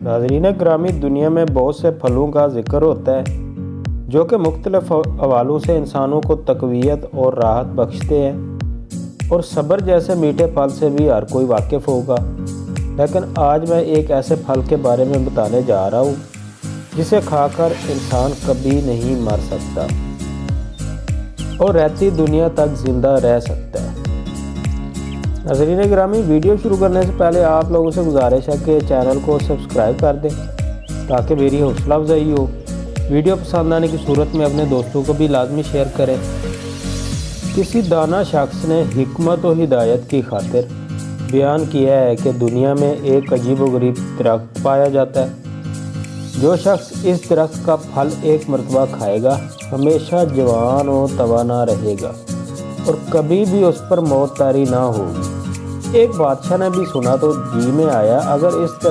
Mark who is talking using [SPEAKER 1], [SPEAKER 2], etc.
[SPEAKER 1] नाज़रीन ग्रामी, दुनिया में बहुत से फलों का जिक्र होता है जो कि मुख्तलिफ हवालों से इंसानों को तक़वियत और राहत बख्शते हैं, और सब्र जैसे मीठे फल से भी हर कोई वाकिफ़ होगा। लेकिन आज मैं एक ऐसे फल के बारे में बताने जा रहा हूँ जिसे खाकर इंसान कभी नहीं मर सकता और रहती दुनिया तक ज़िंदा रह सकता है। नाज़रीन ग्रामी, वीडियो शुरू करने से पहले आप लोगों से गुजारिश है कि चैनल को सब्सक्राइब कर दें ताकि मेरी हौसला अफजाई हो। वीडियो पसंद आने की सूरत में अपने दोस्तों को भी लाजमी शेयर करें। किसी दाना शख्स ने हिकमत और हिदायत की खातिर बयान किया है कि दुनिया में एक अजीब व गरीब दरख्त पाया जाता है। जो शख्स इस दरख्त का फल एक मरतबा खाएगा हमेशा जवान और तवाना रहेगा और कभी भी उस पर मौत तारी ना होगी। एक बादशाह ने भी सुना तो जी में आया, अगर इस